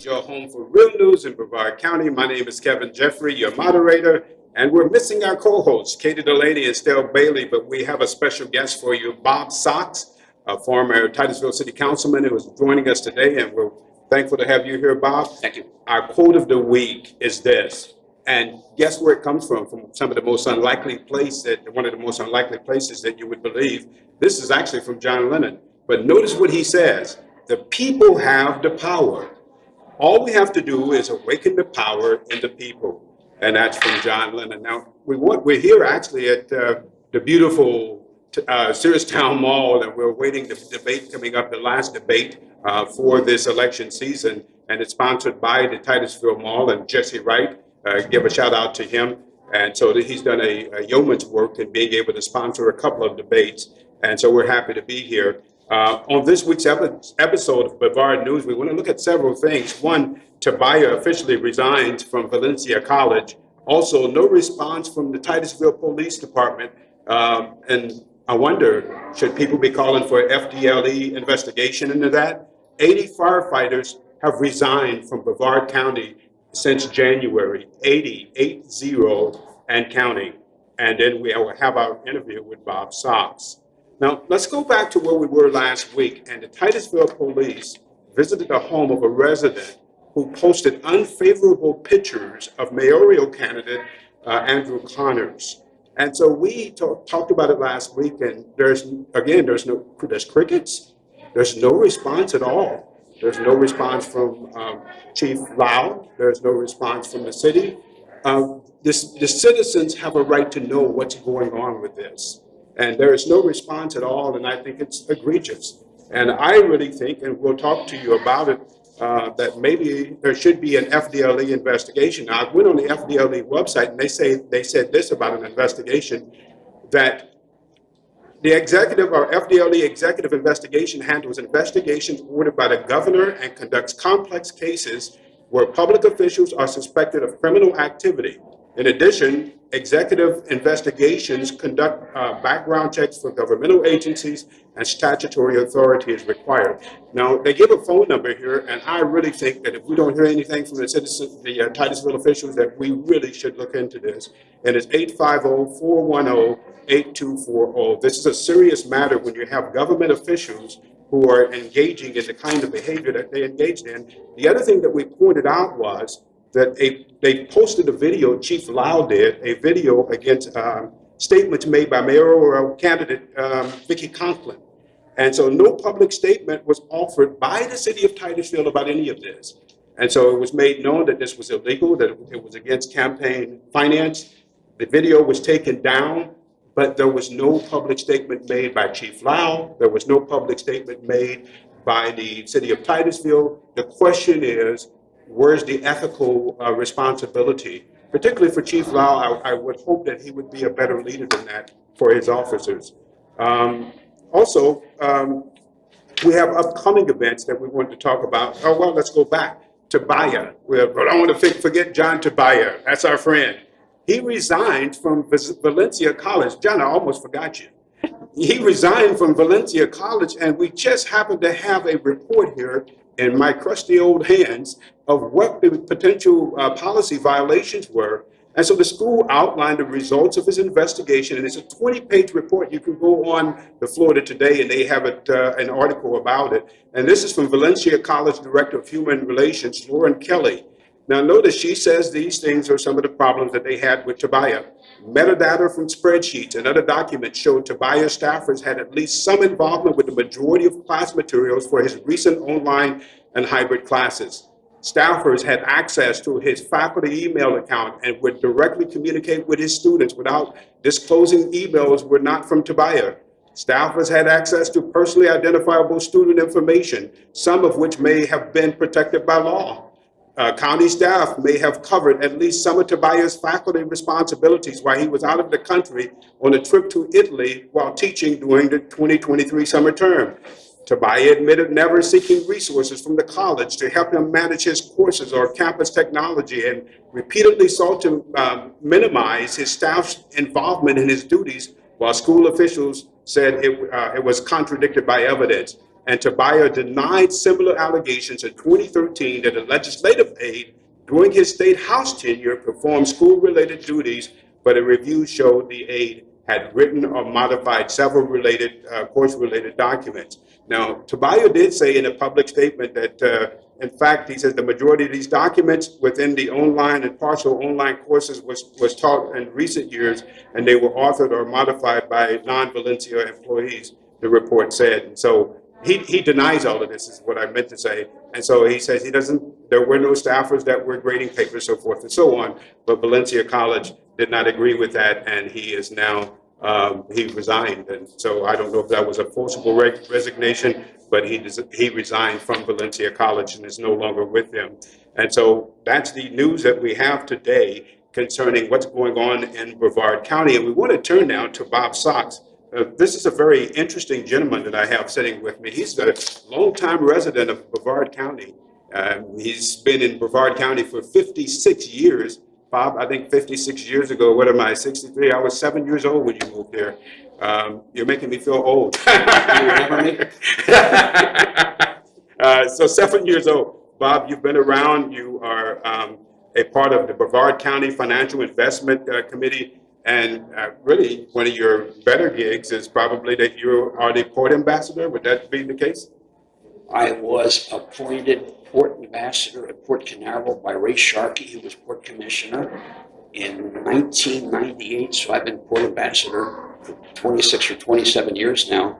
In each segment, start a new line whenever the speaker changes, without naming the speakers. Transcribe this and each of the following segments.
News, your home for real news in Brevard County. My name is Kevin Jeffrey, your moderator, and we're missing our co-hosts, Katie Delaney and Stell Bailey, but we have a special guest for you, Bob Sox, a former Titusville City Councilman who is joining us today, and we're thankful to have you here, Bob.
Thank you.
Our quote of the week is this, and guess where it comes from some of the most unlikely places, one of the most unlikely places that you would believe. This is actually from John Lennon, but notice what he says. The people have the power. All we have to do is awaken the power in the people. And that's from John Lennon. Now, we're here actually at the beautiful Sears Town Mall, and we're waiting the debate coming up, the last debate for this election season. And it's sponsored by the Titusville Mall and Jesse Wright. Give a shout out to him. And so he's done a yeoman's work in being able to sponsor a couple of debates. And so we're happy to be here. On this week's episode of Brevard News, we want to look at several things. One, Tobiah officially resigned from Valencia College. Also, no response from the Titusville Police Department. And I wonder, should people be calling for an FDLE investigation into that? 80 firefighters have resigned from Brevard County since January, 80 and counting. And then we will have our interview with Bob Sox. Now, let's go back to where we were last week, and the Titusville police visited the home of a resident who posted unfavorable pictures of mayoral candidate Andrew Connors. And so we talked about it last week, and there's crickets. There's no response at all. There's no response from Chief Lau. There's no response from the city. The citizens have a right to know what's going on with this. And there is no response at all, and I think it's egregious. And I really think, and we'll talk to you about it, that maybe there should be an FDLE investigation. Now, I went on the FDLE website, and they said this about an investigation, that the executive or FDLE executive investigation handles investigations ordered by the governor and conducts complex cases where public officials are suspected of criminal activity. In addition, executive investigations conduct background checks for governmental agencies and statutory authority is required. Now, they give a phone number here, and I really think that if we don't hear anything from the citizens, the Titusville officials, that we really should look into this. And it's 850-410-8240. This is a serious matter when you have government officials who are engaging in the kind of behavior that they engaged in. The other thing that we pointed out was that they posted a video, Chief Lau did, a video against statements made by mayoral candidate Vicki Conklin. And so no public statement was offered by the city of Titusville about any of this. And so it was made known that this was illegal, that it was against campaign finance. The video was taken down, but there was no public statement made by Chief Lau. There was no public statement made by the city of Titusville. The question is, where's the ethical responsibility? Particularly for Chief Lau, I would hope that he would be a better leader than that for his officers. Also, we have upcoming events that we want to talk about. Oh, well, let's go back. Tobiah. I don't want to forget John Tobiah. That's our friend. He resigned from Valencia College. John, I almost forgot you. He resigned from Valencia College, and we just happened to have a report here in my crusty old hands of what the potential policy violations were. And so the school outlined the results of his investigation, and it's a 20-page report. You can go on the Florida Today, and they have an article about it. And this is from Valencia College Director of Human Relations, Lauren Kelly. Now notice she says these things are some of the problems that they had with Tobiah. Metadata from spreadsheets and other documents showed Tobiah staffers had at least some involvement with the majority of class materials for his recent online and hybrid classes. Staffers had access to his faculty email account and would directly communicate with his students without disclosing emails were not from Tobiah. Staffers had access to personally identifiable student information, some of which may have been protected by law. County staff may have covered at least some of Tobiah's faculty responsibilities while he was out of the country on a trip to Italy while teaching during the 2023 summer term. Tobiah admitted never seeking resources from the college to help him manage his courses or campus technology, and repeatedly sought to minimize his staff's involvement in his duties, while school officials said it was contradicted by evidence. And Tobias denied similar allegations in 2013 that a legislative aide during his state house tenure performed school-related duties, but a review showed the aide had written or modified several related course-related documents. Now, Tobias did say in a public statement that, in fact, he says the majority of these documents within the online and partial online courses was taught in recent years, and they were authored or modified by non-Valencia employees, the report said. And so he denies all of this, is what I meant to say. And so he says there were no staffers that were grading papers, so forth and so on. But Valencia College did not agree with that, and he is now, he resigned. And so I don't know if that was a forcible resignation, but he resigned from Valencia College and is no longer with them. And so that's the news that we have today concerning what's going on in Brevard County. And we want to turn now to Bob Sox. This is a very interesting gentleman that I have sitting with me. He's a longtime resident of Brevard County. He's been in Brevard County for 56 years. Bob, I think 56 years ago, what am I, 63? I was 7 years old when you moved there. You're making me feel old. You remember me? So 7 years old. Bob, you've been around. You are a part of the Brevard County Financial Investment Committee. And really, one of your better gigs is probably that you are the port ambassador. Would that be the case?
I was appointed port ambassador at Port Canaveral by Ray Sharkey, who was port commissioner in 1998. So I've been port ambassador for 26 or 27 years now.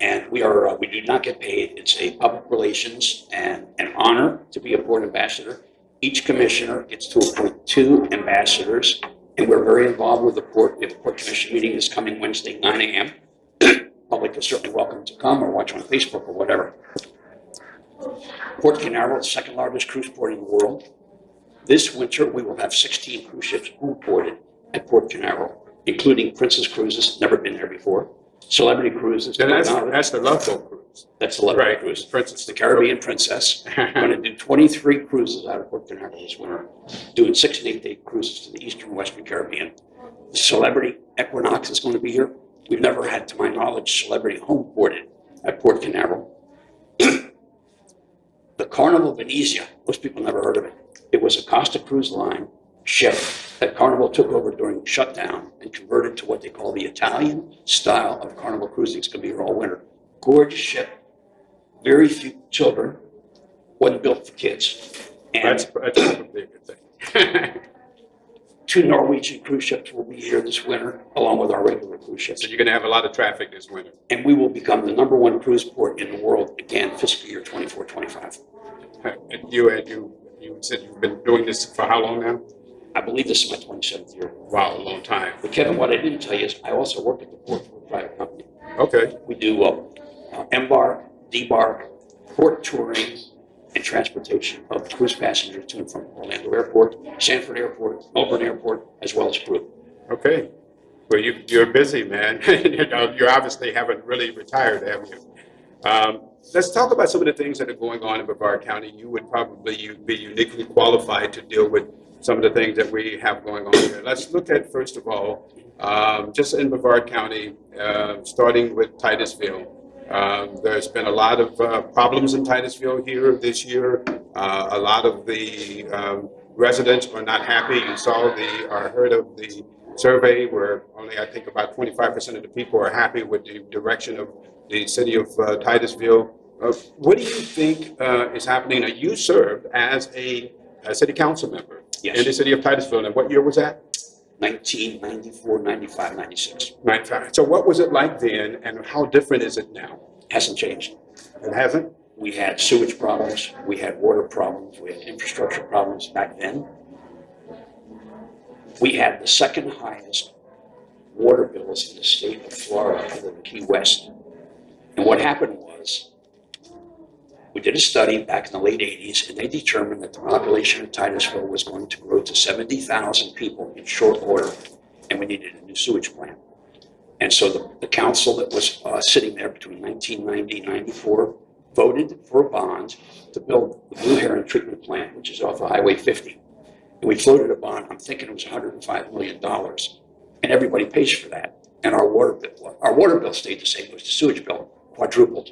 And we do not get paid. It's a public relations and an honor to be a port ambassador. Each commissioner gets to appoint 2 ambassadors. And we're very involved with the port. We have a port commission meeting this coming Wednesday, 9 a.m. Public is certainly welcome to come or watch on Facebook or whatever. Port Canaveral, the second largest cruise port in the world. This winter, we will have 16 cruise ships ported at Port Canaveral, including Princess Cruises, never been there before. Celebrity Cruises.
And that's the Love Boat Cruise.
That's the Love Boat Cruise. Princess. The Caribbean Princess. We're going to do 23 cruises out of Port Canaveral this winter, doing 6 and 8 day cruises to the Eastern and Western Caribbean. The Celebrity Equinox is going to be here. We've never had, to my knowledge, Celebrity home ported at Port Canaveral. The Carnival Venezia, most people never heard of it. It was a Costa Cruise Line ship that Carnival took over during shutdown and converted to what they call the Italian style of Carnival cruising. It's going to be here all winter. Gorgeous ship, very few children, wasn't built for kids. And
that's probably a good thing.
2 Norwegian cruise ships will be here this winter, along with our regular cruise ships.
So you're going to have a lot of traffic this winter.
And we will become the #1 cruise port in the world again, fiscal year 24-25.
You said you've been doing this for how long now?
I believe this is my 27th year.
Wow, a long time.
But Kevin, what I didn't tell you is I also work at the port for a private company.
Okay.
We do embark, debark, port touring, and transportation of cruise passengers to and from Orlando Airport, Sanford Airport, Melbourne Airport, as well as crew.
Okay. Well, you're busy, man. You obviously haven't really retired, have you? Let's talk about some of the things that are going on in Brevard County. You would probably be uniquely qualified to deal with some of the things that we have going on here. Let's look at, first of all, just in Brevard County, starting with Titusville. There's been a lot of problems in Titusville here this year. A lot of the residents are not happy. You saw or heard of the survey where only, I think, about 25% of the people are happy with the direction of the city of Titusville. What do you think is happening? Now, you served as a city council member in the city of Titusville, and what year was that?
1994, 95, 96.
95. So what was it like then, and how different is it now?
Hasn't changed.
It hasn't?
We had sewage problems, we had water problems, we had infrastructure problems back then. We had the second highest water bills in the state of Florida other than Key West. And what happened was, we did a study back in the late 80s, and they determined that the population of Titusville was going to grow to 70,000 people in short order, and we needed a new sewage plant. And so the council that was sitting there between 1990 and 94 voted for a bond to build the Blue Heron Treatment Plant, which is off of Highway 50. And we floated a bond, I'm thinking it was $105 million, and everybody pays for that. And our water bill stayed the same, it was the sewage bill, quadrupled.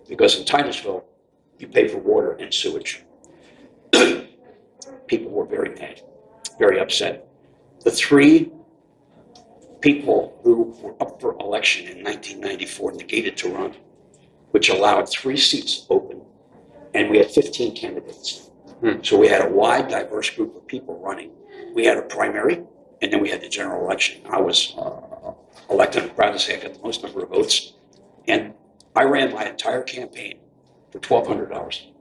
because in Titusville, you pay for water and sewage. People were very mad, very upset. The three people who were up for election in 1994 negated to run, which allowed 3 seats open, and we had 15 candidates. So we had a wide, diverse group of people running. We had a primary, and then we had the general election. I was elected. I'm proud to say I got the most number of votes, and I ran my entire campaign for $1,200.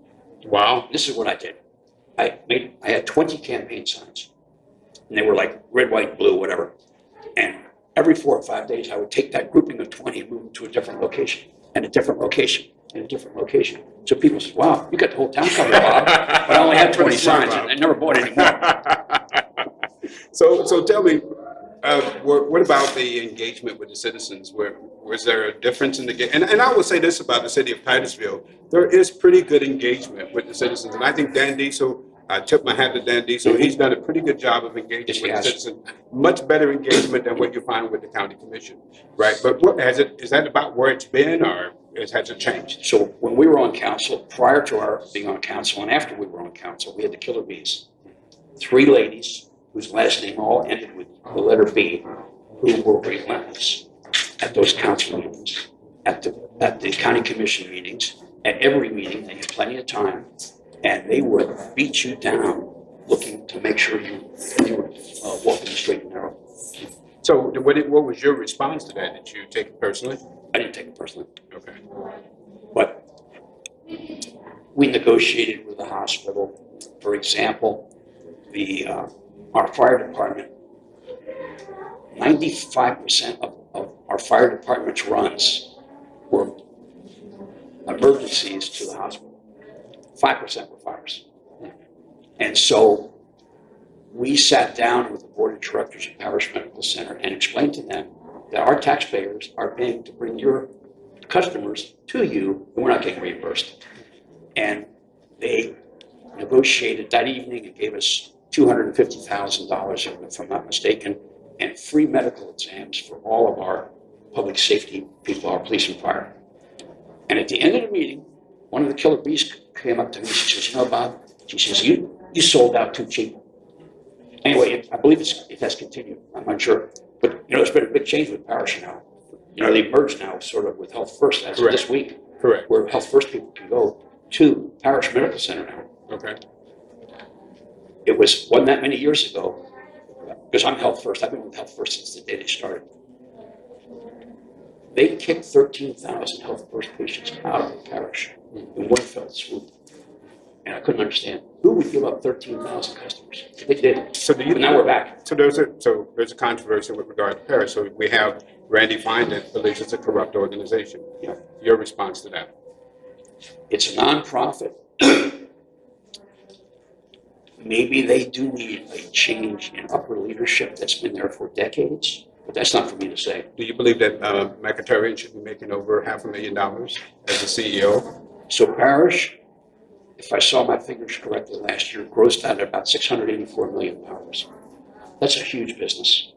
Wow.
This is what I did. I had 20 campaign signs, and they were like red, white, blue, whatever. And every 4 or 5 days, I would take that grouping of 20 and move them to a different location, and a different location, and a different location. So people said, "Wow, you got the whole town covered, Bob." But I only had 20 signs, and I never bought any more.
So tell me, what about the engagement with the citizens? Was there a difference in the and I will say this about the city of Titusville: there is pretty good engagement with the citizens, and I think Dan Diesel. I tip my hat to Dan Diesel. He's done a pretty good job of engaging with the citizens. Much better engagement than what you find with the county commission, right? But is that about where it's been, or has it changed?
So when we were on council, prior to our being on council and after we were on council, we had the killer bees. 3 ladies whose last name all ended with the letter B, who were relentless at those council meetings, at the county commission meetings, at every meeting. They had plenty of time, and they would beat you down, looking to make sure you were walking straight and narrow.
So what was your response to that? Did you take it personally?
I didn't take it personally.
Okay.
But we negotiated with the hospital. For example, our fire department, 95% of our fire department's runs were emergencies to the hospital. 5% were fires. And so we sat down with the board of directors of Parish Medical Center and explained to them that our taxpayers are paying to bring your customers to you, and we're not getting reimbursed. And they negotiated that evening and gave us $250,000, if I'm not mistaken, and free medical exams for all of our public safety people, our police and fire. And at the end of the meeting, one of the killer bees came up to me. She says, "You know, Bob," she says, you sold out too cheap. Anyway, I believe it has continued. I'm not sure. But, there's been a big change with Parish now. They merged now sort of with Health First as of this week.
Correct.
Where Health First people can go to Parish Medical Center now.
Okay.
It wasn't that many years ago, because I'm Health First. I've been with Health First since the day they started. They kicked 13,000 Health First patients out of the parish in one fell swoop. And I couldn't understand who would give up 13,000 customers. They did.
So
now we're back.
So there's a controversy with regard to Parish. So we have Randy Fine that believes it's a corrupt organization.
Yeah.
Your response to that?
It's a nonprofit. Maybe they do need a change in upper leadership that's been there for decades, but that's not for me to say.
Do you believe that McIntyre should be making over $500,000 as a CEO?
So Parish, if I saw my figures correctly last year, grossed out at about $684 million. That's a huge business.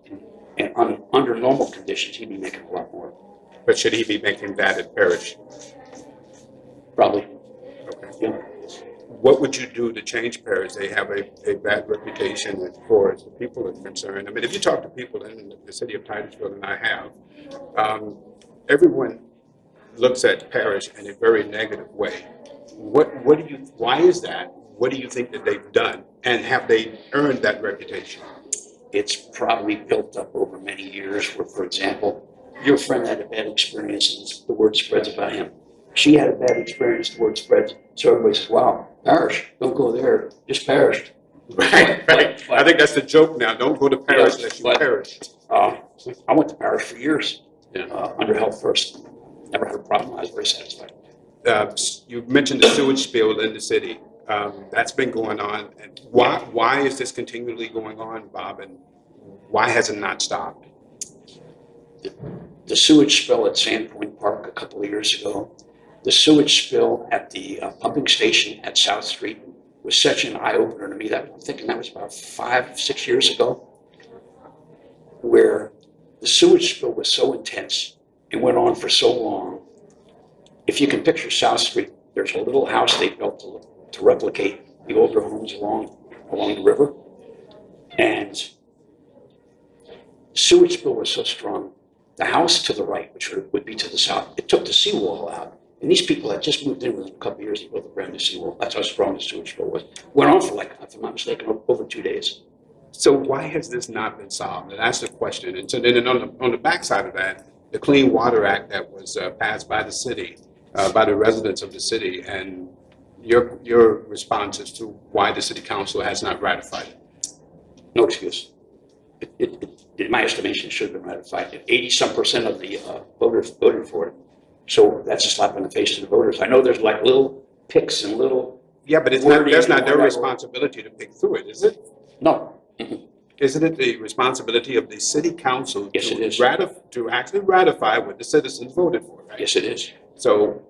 And under normal conditions, he'd be making a lot more.
But should he be making that at Parish?
Probably.
Okay.
Yeah.
What would you do to change Parish? They have a bad reputation as far as the people are concerned. I mean, if you talk to people in the city of Titusville, and I have, everyone looks at Parish in a very negative way. Why is that? What do you think that they've done? And have they earned that reputation?
It's probably built up over many years where, for example, your friend had a bad experience and the word spreads about him. She had a bad experience, the word spreads. So everybody says, wow, Parish, don't go there, just Parish.
Right. I think that's the joke now. Don't go to Parish unless you perish.
I went to Parish for years under Health First. Never had a problem. I was very satisfied.
You mentioned the sewage spill in the city. That's been going on. And why is this continually going on, Bob? And why has it not stopped?
The sewage spill at Sandpoint Park a couple of years ago, the sewage spill at the pumping station at South Street was such an eye-opener to me. I'm thinking that was about 5-6 years ago, where the sewage spill was so intense and went on for so long If you can picture South Street, there's a little house they built to replicate the older homes along the river. And sewage spill was so strong, the house to the right, which would be to the south, it took the seawall out. And these people had just moved in within a couple of years, they built a brand new seawall. That's how strong the sewage spill was. Went on for, like, if I'm not mistaken, over 2 days.
So why has this not been solved? And that's the question. And so then on the backside of that, the Clean Water Act that was passed by the city, by the residents of the city, and your response as to why the city council has not ratified it.
No excuse. In my estimation, it should have been ratified. 80-some% of the voters voted for it. So that's a slap in the face to the voters. I know there's like little picks and little.
Yeah, but that's not their responsibility to pick through it, is it?
No.
Isn't it the responsibility of the city council
Yes, it is.
to actually ratify what the citizens voted for, right?
Yes, it is.
So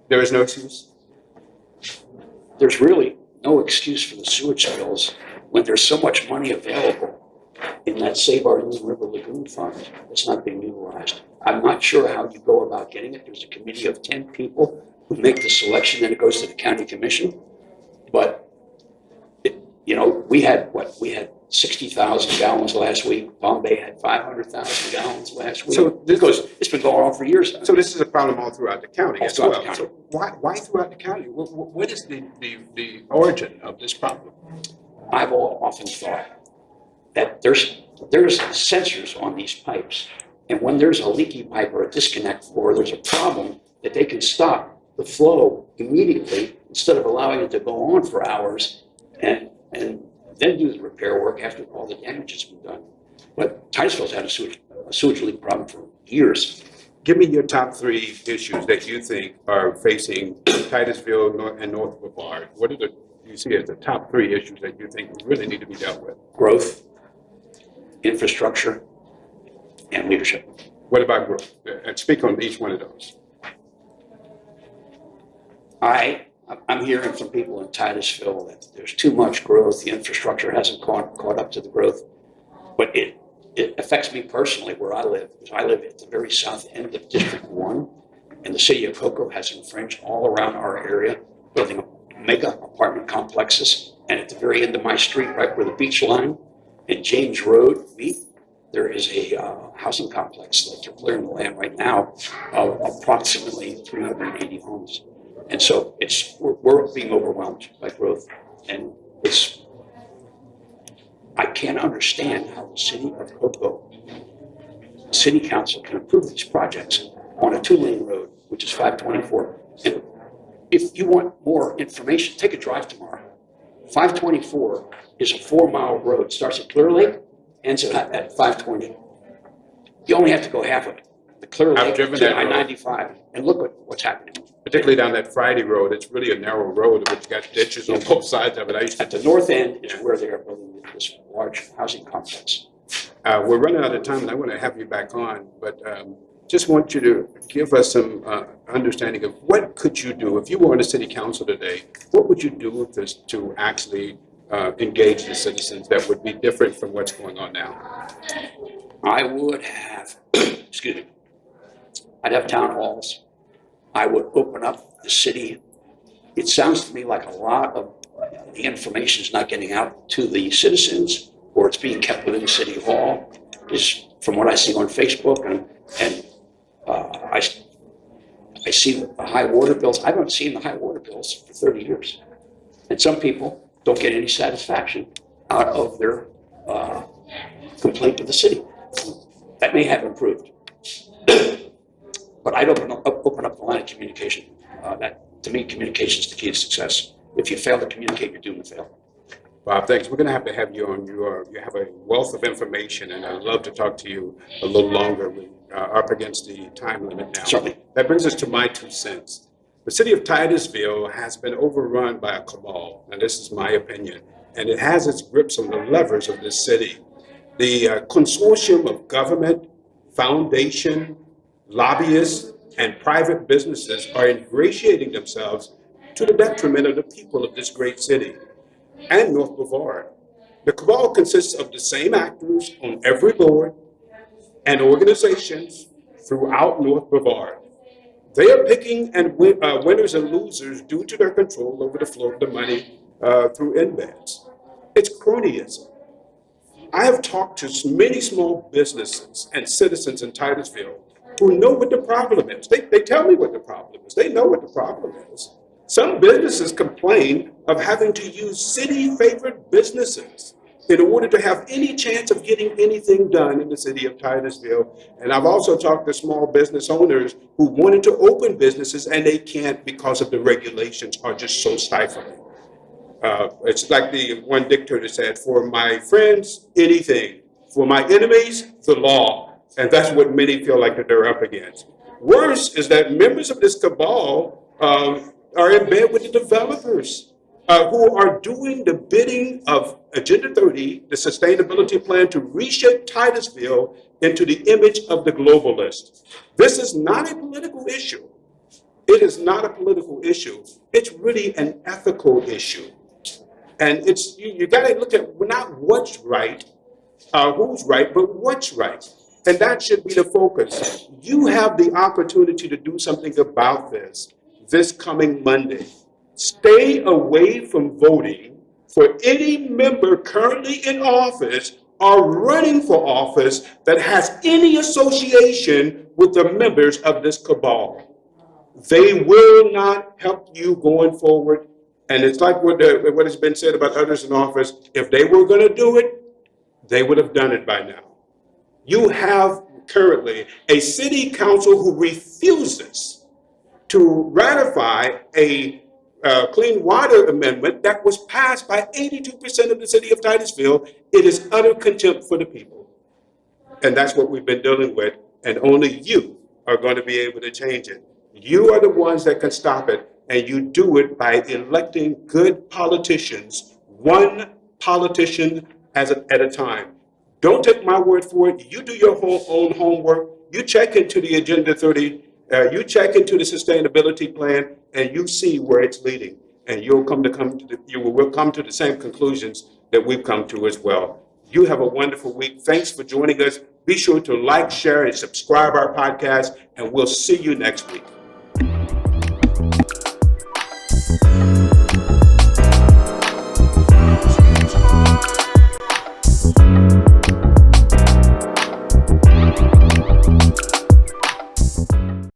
there is no excuse?
There's really no excuse for the sewage spills when there's so much money available in that Save Our Indian River Lagoon Fund that's not being utilized. I'm not sure how you go about getting it. There's a committee of 10 people who make the selection, then it goes to the county commission. But, we had 60,000 gallons last week. Bombay had 500,000 gallons last week.
So
it's been going on for years now.
So this is a problem all throughout the county
All
as
throughout
well.
the county.
So why throughout the county? What is the origin of this problem?
I've often thought that there's sensors on these pipes, and when there's a leaky pipe or a disconnect or there's a problem, that they can stop the flow immediately instead of allowing it to go on for hours and then do the repair work after all the damage has been done. But Titusville's had a sewage leak problem for years.
Give me your top 3 issues that you think are facing Titusville and North Brevard. What are you see as the top 3 issues that you think really need to be dealt with?
Growth, infrastructure, and leadership.
What about growth? And speak on each one of those.
I'm hearing from people in Titusville that there's too much growth. The infrastructure hasn't caught up to the growth. But it affects me personally where I live, because I live at the very south end of District 1, and the city of Cocoa has infringed all around our area, building mega apartment complexes. And at the very end of my street, right where the beach line and James Road meet, there is a housing complex that they're clearing the land right now of approximately 380 homes. And so we're being overwhelmed by growth. And I can't understand how the city of Cocoa, city council can approve these projects on a 2-lane road, which is 524. And if you want more information, take a drive tomorrow. 524 is a 4-mile road, starts at Clear Lake, ends at 520. You only have to go half of it. The Clear Lake to I-95, and look at what's happening.
Particularly down that Friday road, it's really a narrow road, but you got ditches on both sides of it.
At the north end is where they are building this large housing complex.
We're running out of time, and I want to have you back on, but just want you to give us some understanding of what could you do if you were on the city council today. What would you do with this to actually engage the citizens that would be different from what's going on now?
I would have, I'd have town halls. I would open up the city. It sounds to me like a lot of the information is not getting out to the citizens, or it's being kept within City Hall, is from what I see on Facebook, and I see the high water bills. I haven't seen the high water bills for 30 years. And some people don't get any satisfaction out of their complaint to the city. That may have improved. But I'd open up the line of communication. That, to me, communication is the key to success. If you fail to communicate, you're doomed to fail.
Bob, thanks. We're going to have you on. You have a wealth of information, and I'd love to talk to you a little longer. We're up against the time limit now.
Certainly.
That brings us to my 2 cents. The city of Titusville has been overrun by a cabal, and this is my opinion, and it has its grips on the levers of this city. The consortium of government, foundation, lobbyists, and private businesses are ingratiating themselves to the detriment of the people of this great city and North Brevard. The cabal consists of the same actors on every board and organizations throughout North Brevard. They are picking winners and losers due to their control over the flow of the money through embeds. It's cronyism. I have talked to many small businesses and citizens in Titusville who know what the problem is. They tell me what the problem is. They know what the problem is. Some businesses complain of having to use city-favored businesses in order to have any chance of getting anything done in the city of Titusville. And I've also talked to small business owners who wanted to open businesses and they can't because of the regulations are just so stifling. It's like the one dictator said, for my friends, anything. For my enemies, the law. And that's what many feel like that they're up against. Worse is that members of this cabal are in bed with the developers who are doing the bidding of Agenda 30, the sustainability plan to reshape Titusville into the image of the globalist. This is not a political issue. It is not a political issue. It's really an ethical issue. And it's you got to look at not what's right, who's right, but what's right. And that should be the focus. You have the opportunity to do something about this coming Monday. Stay away from voting for any member currently in office or running for office that has any association with the members of this cabal. They will not help you going forward. And it's like what has been said about others in office. If they were going to do it, they would have done it by now. You have currently a city council who refuses to ratify a clean water amendment that was passed by 82% of the city of Titusville. It is utter contempt for the people. And that's what we've been dealing with. And only you are going to be able to change it. You are the ones that can stop it. And you do it by electing good politicians, one politician at a time. Don't take my word for it. You do your own homework. You check into the Agenda 30. You check into the sustainability plan, and you see where it's leading. And you will come to the same conclusions that we've come to as well. You have a wonderful week. Thanks for joining us. Be sure to like, share, and subscribe our podcast, and we'll see you next week.